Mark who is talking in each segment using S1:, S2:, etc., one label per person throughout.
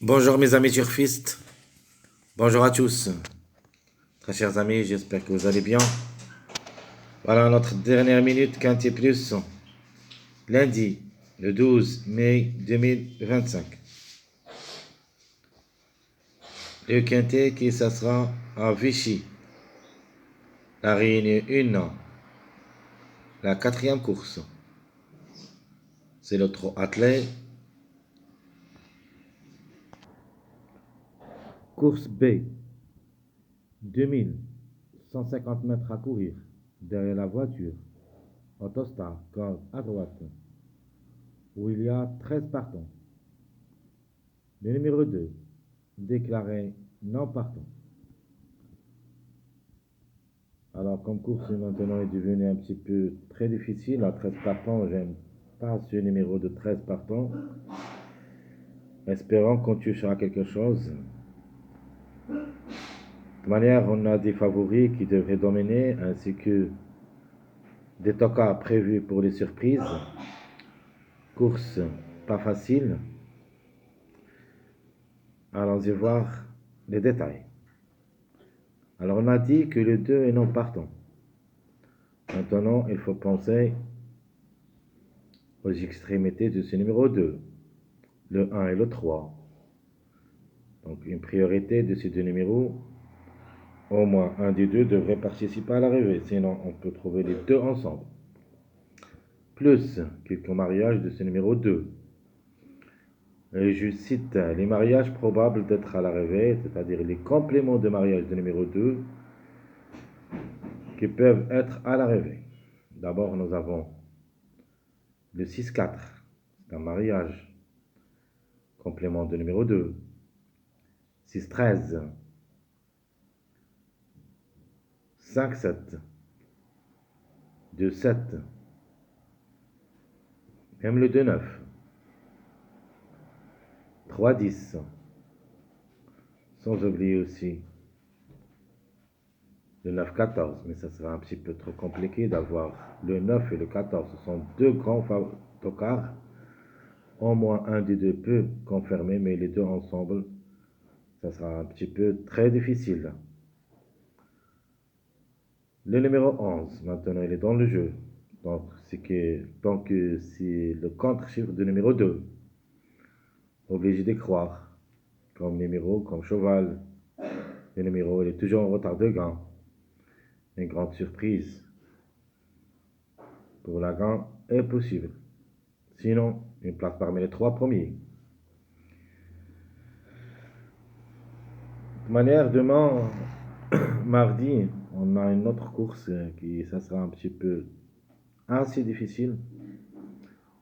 S1: Bonjour mes amis turfistes, bonjour à tous, très chers amis, j'espère que vous allez bien. Voilà notre dernière minute Quintet Plus, lundi le 12 mai 2025. Le Quintet qui s'assera à Vichy, la Réunion 1, la quatrième course. C'est le trot attelé. Course B, 2150 mètres à courir, derrière la voiture, Autostar, corde à droite, où il y a 13 partants. Le numéro 2, déclaré non partant. Alors, comme course maintenant est devenu un petit peu très difficile, à 13 partants, j'aime pas ce numéro de 13 partants. Espérons qu'on touchera quelque chose. De toute manière, on a des favoris qui devraient dominer, ainsi que des tocards prévus pour les surprises. Course pas facile. Allons-y voir les détails. Alors, on a dit que le 2 est non partant. Maintenant, il faut penser aux extrémités de ce numéro 2, le 1 et le 3. Donc, une priorité de ces deux numéros, au moins un des deux devrait participer à l'arrivée, sinon on peut trouver les deux ensemble. Plus quelques mariages de ce numéro 2. Et je cite les mariages probables d'être à l'arrivée, c'est-à-dire les compléments de mariage de numéro 2 qui peuvent être à l'arrivée. D'abord, nous avons le 6-4, c'est un mariage complément de numéro 2. 6-13, 5-7, 2-7, même le 2-9, 3-10, sans oublier aussi le 9-14, mais ça sera un petit peu trop compliqué d'avoir le 9 et le 14. Ce sont deux grands tocards. Au moins un des deux peut confirmer, mais les deux ensemble, ça sera un petit peu très difficile. Le numéro 11, maintenant, il est dans le jeu. Donc, c'est le contre-chiffre du numéro 2. Obligé d'y croire. Comme numéro, comme cheval. Le numéro, il est toujours en retard de gain. Une grande surprise pour la gagne est possible. Sinon, une place parmi les trois premiers. De manière, demain, mardi, on a une autre course qui, ça sera un petit peu assez difficile.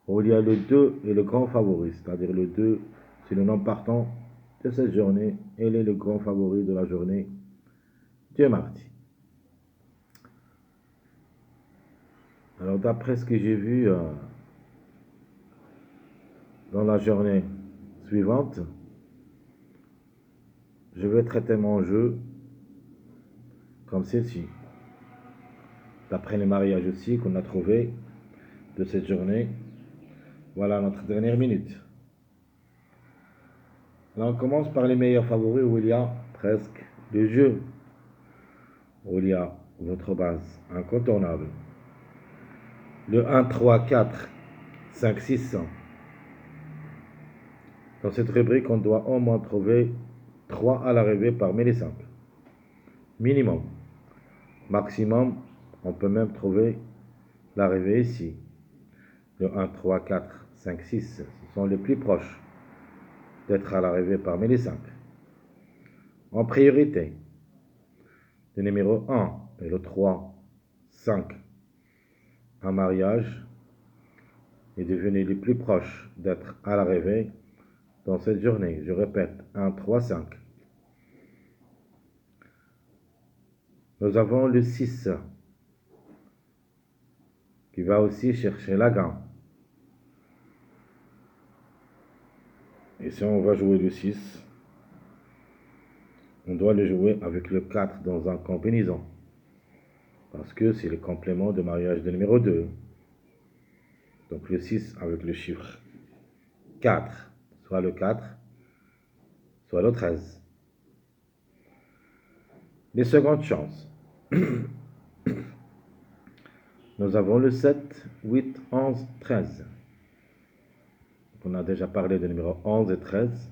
S1: Où il y a le 2 et le grand favori, c'est-à-dire le 2, c'est le nom partant de cette journée. Il est le grand favori de la journée de mardi. Alors, d'après ce que j'ai vu dans la journée suivante, je vais traiter mon jeu comme ceci. D'après les mariages aussi qu'on a trouvé de cette journée, voilà notre dernière minute. Là, on commence par les meilleurs favoris où il y a presque le jeu, où il y a votre base incontournable. Le 1, 3, 4, 5, 6. Dans cette rubrique, on doit au moins trouver 3 à l'arrivée parmi les 5. Minimum. Maximum, on peut même trouver l'arrivée ici. Le 1, 3, 4, 5, 6, ce sont les plus proches d'être à l'arrivée parmi les 5. En priorité, le numéro 1 et le 3, 5, un mariage est devenu les plus proches d'être à l'arrivée dans cette journée. Je répète, 1, 3, 5. Nous avons le 6 qui va aussi chercher la gagne. Et si on va jouer le 6, on doit le jouer avec le 4 dans un combinaison. Parce que c'est le complément de mariage de numéro 2. Donc le 6 avec le chiffre 4, soit le 4, soit le 13. Les secondes chances. Nous avons le 7, 8, 11, 13. On a déjà parlé des numéros 11 et 13.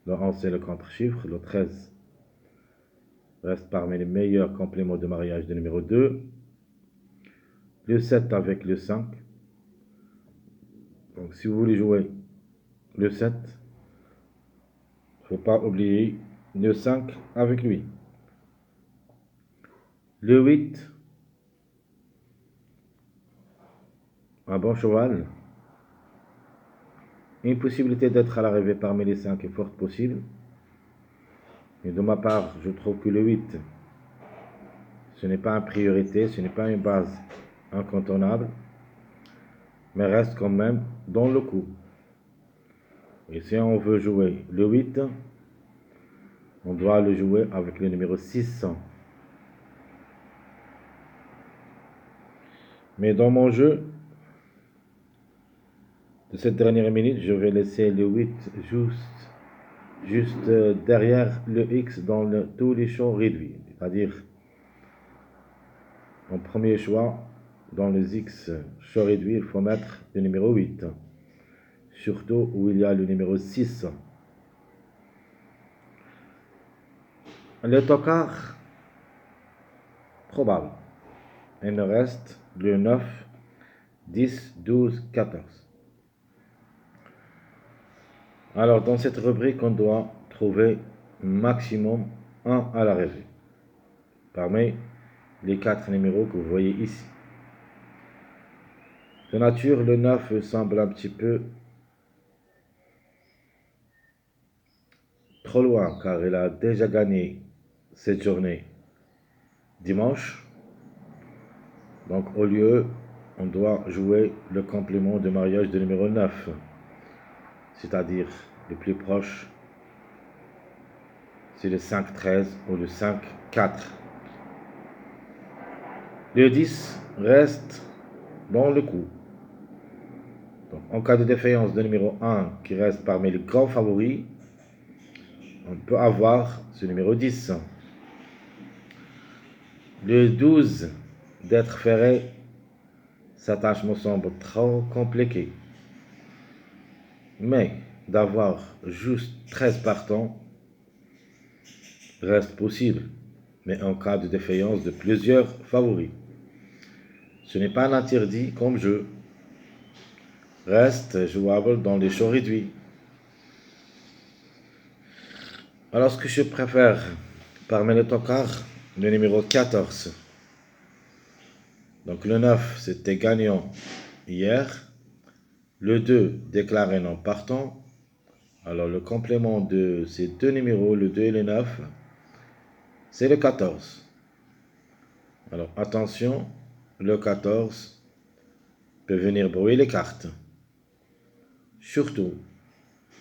S1: Le 11, c'est le contre-chiffre. Le 13 reste parmi les meilleurs compléments de mariage du numéro 2. Le 7 avec le 5. Donc, si vous voulez jouer le 7, il ne faut pas oublier le 5 avec lui. Le 8, un bon cheval. Une possibilité d'être à l'arrivée parmi les 5 est forte possible. Mais de ma part, je trouve que le 8, ce n'est pas une priorité, ce n'est pas une base incontournable, mais reste quand même dans le coup. Et si on veut jouer le 8, on doit le jouer avec le numéro 600. Mais dans mon jeu de cette dernière minute, je vais laisser le 8 juste derrière le X dans tous les champs réduits. C'est-à-dire, en premier choix, dans les X champs réduits, il faut mettre le numéro 8. Surtout où il y a le numéro 6. Le tocard, probable. Il nous reste le 9, 10, 12, 14. Alors, dans cette rubrique, on doit trouver maximum 1 à l'arrivée. Parmi les 4 numéros que vous voyez ici. De nature, le 9 semble un petit peu trop loin, car il a déjà gagné cette journée dimanche. Donc, au lieu, on doit jouer le complément de mariage de numéro 9, c'est-à-dire le plus proche, c'est le 5-13 ou le 5-4. Le 10 reste dans le coup. Donc, en cas de défaillance de numéro 1 qui reste parmi les grands favoris, on peut avoir ce numéro 10. Le 12 d'être ferré, sa tâche me semble trop compliquée. Mais d'avoir juste 13 partants reste possible, mais en cas de défaillance de plusieurs favoris. Ce n'est pas un interdit comme jeu, reste jouable dans les shows réduits. Alors ce que je préfère parmi les tocards, le numéro 14. Donc le 9 c'était gagnant hier, le 2 déclaré non partant. Alors le complément de ces deux numéros, le 2 et le 9, c'est le 14. Alors attention, le 14 peut venir brouiller les cartes. Surtout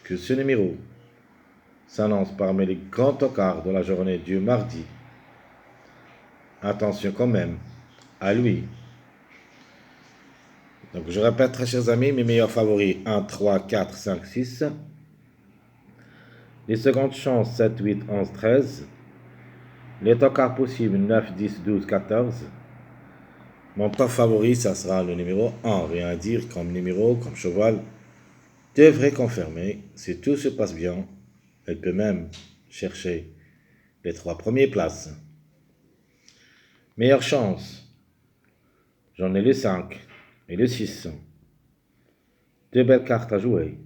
S1: que ce numéro s'annonce parmi les grands tocards de la journée du mardi. Attention quand même à lui. Donc je répète, très chers amis, mes meilleurs favoris 1, 3, 4, 5, 6. Les secondes chances 7, 8, 11, 13. Les tocards possibles 9, 10, 12, 14. Mon top favori, ça sera le numéro 1. Rien à dire comme numéro, comme cheval. Devrait confirmer, si tout se passe bien, elle peut même chercher les 3 premières places. Meilleure chance, j'en ai le 5 et le 6. Deux belles cartes à jouer.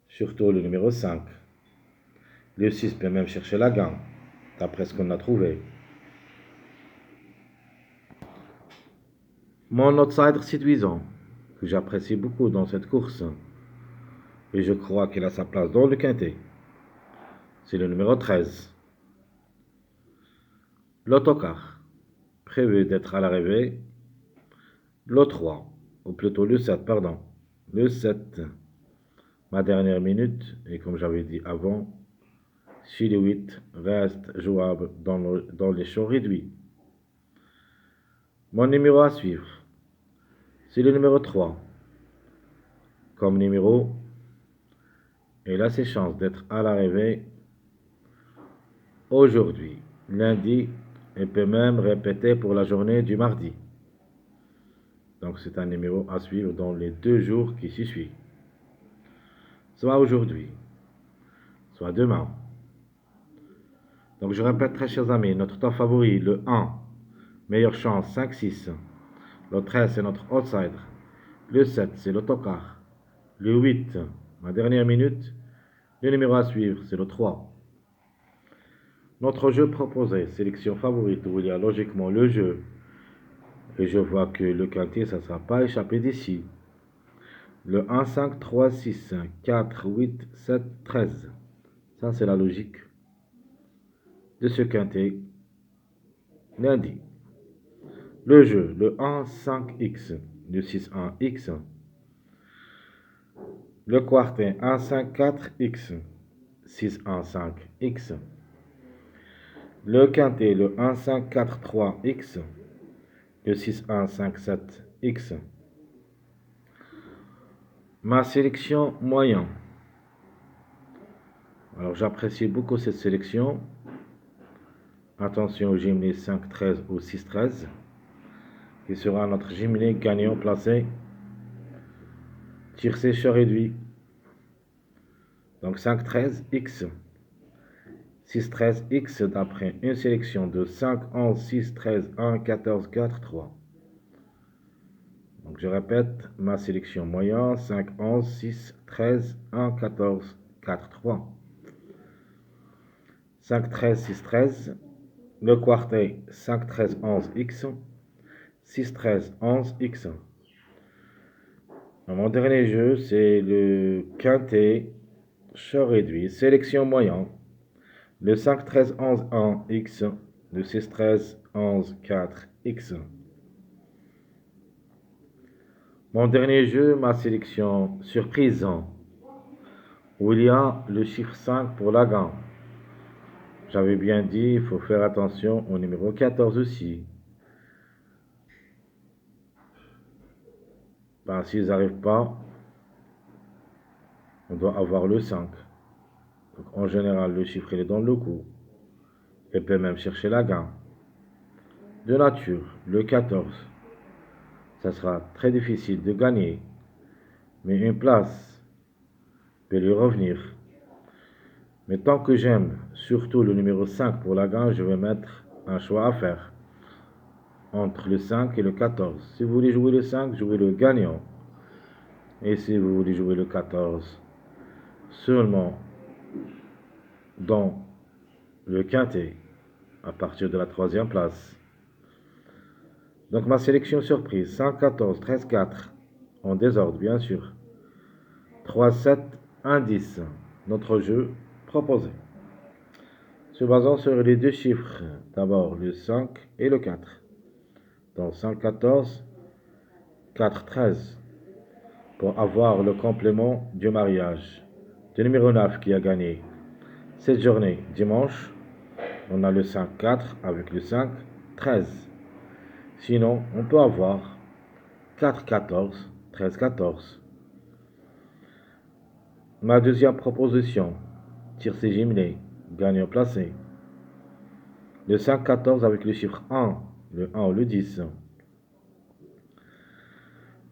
S1: Surtout le numéro 5. Le 6 peut même chercher la gagne, d'après ce qu'on a trouvé. Mon outsider séduisant, que j'apprécie beaucoup dans cette course, et je crois qu'il a sa place dans le quintet, c'est le numéro 13. L'autocar, prévu d'être à l'arrivée, le 3, ou plutôt le 7, pardon. Le 7, ma dernière minute, et comme j'avais dit avant, si le 8 reste jouable dans les shows réduits. Mon numéro à suivre, c'est le numéro 3. Comme numéro, Et il a ses chances d'être à l'arrivée aujourd'hui, lundi, et peut même répéter pour la journée du mardi. Donc c'est un numéro à suivre dans les 2 jours qui suivent. Soit aujourd'hui, soit demain. Donc je répète très chers amis, notre temps favori, le 1, meilleure chance 5-6. Le 13 c'est notre outsider. Le 7 c'est l'autocar. Le 8, ma dernière minute. Le numéro à suivre c'est le 3. Notre jeu proposé, sélection favorite, où il y a logiquement le jeu. Et je vois que le quintet, ça ne sera pas échappé d'ici. Le 1, 5, 3, 6, 4, 8, 7, 13. Ça, c'est la logique de ce quintet lundi. Le jeu, le 1, 5x, le 6, 1x. Le quartet, 1, 5, 4x, 6, 1, 5x. Le quintet, le 1, 5, 4, 3x, le 6, 1, 5, 7x. Ma sélection moyen. Alors j'apprécie beaucoup cette sélection. Attention au jumelé 5-13 ou 6-13, qui sera notre jumelé gagnant placé. Tir sécheur réduit. Donc 5-13x. 6-13x d'après une sélection de 5, 11, 6, 13, 1, 14, 4, 3. Donc je répète, ma sélection moyen 5, 11, 6, 13, 1, 14, 4, 3. 5, 13, 6, 13. Le quartet 5, 13, 11, x. 6, 13, 11, x. Mon dernier jeu, c'est le quintet short réduit, sélection moyen. Le 5, 13, 11, 1, x. Le 6, 13, 11, 4, x. Mon dernier jeu, ma sélection surprise, où il y a le chiffre 5 pour la gamme. J'avais bien dit, il faut faire attention au numéro 14 aussi. Ben, s'ils n'arrivent pas, on doit avoir le 5. Donc, en général, le chiffre il est dans le coup. Et peut même chercher la gamme. De nature, le 14. Ça sera très difficile de gagner. Mais une place peut lui revenir. Mais tant que j'aime surtout le numéro 5 pour la gagne, je vais mettre un choix à faire entre le 5 et le 14. Si vous voulez jouer le 5, jouez le gagnant. Et si vous voulez jouer le 14, seulement dans le quintet, à partir de la 3e place. Donc ma sélection surprise, 5, 14, 13, 4, en désordre bien sûr. 3, 7, 1, 10, notre jeu proposé. Se basant sur les 2 chiffres, d'abord le 5 et le 4. Donc 5, 14, 4, 13. Pour avoir le complément du mariage. Du numéro 9 qui a gagné cette journée dimanche. On a le 5, 4 avec le 5, 13. Sinon, on peut avoir 4, 14, 13, 14. Ma deuxième proposition, tiercé jumelé, gagnant placé. Le 5, 14 avec le chiffre 1, le 1 ou le 10.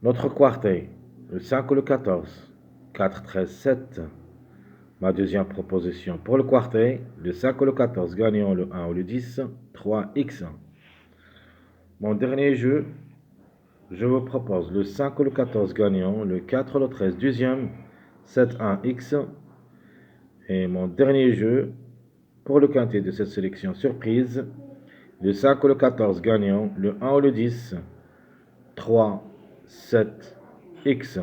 S1: Notre quartet, le 5 ou le 14, 4, 13, 7. Ma deuxième proposition pour le quartet, le 5 ou le 14 gagnant le 1 ou le 10, 3x. Mon dernier jeu, je vous propose le 5 ou le 14 gagnant, le 4 ou le 13 deuxième, 7, 1x. Et mon dernier jeu, pour le quintet de cette sélection surprise, le 5 ou le 14 gagnant, le 1 ou le 10, 3, 7, x.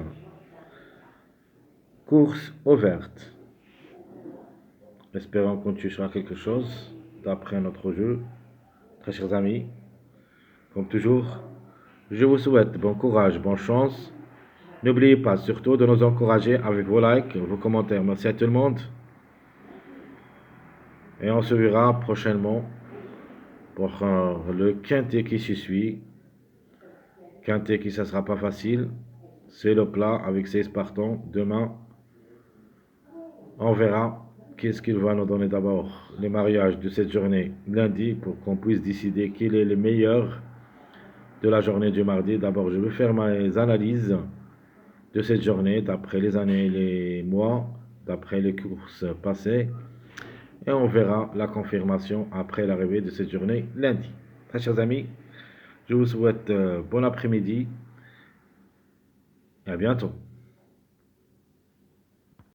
S1: Course ouverte. Espérons qu'on touchera quelque chose d'après notre jeu. Très chers amis, comme toujours, je vous souhaite bon courage, bonne chance. N'oubliez pas surtout de nous encourager avec vos likes, vos commentaires. Merci à tout le monde. Et on se verra prochainement pour le quintet qui suit. Quintet qui ça sera pas facile. C'est le plat avec 16 partants. Demain, On verra qu'est-ce qu'il va nous donner d'abord les mariages de cette journée lundi pour qu'on puisse décider quel est le meilleur de la journée du mardi. D'abord, je vais faire mes analyses de cette journée d'après les années, les mois, d'après les courses passées. Et on verra la confirmation après l'arrivée de cette journée lundi. Très chers amis, je vous souhaite bon après-midi et à bientôt.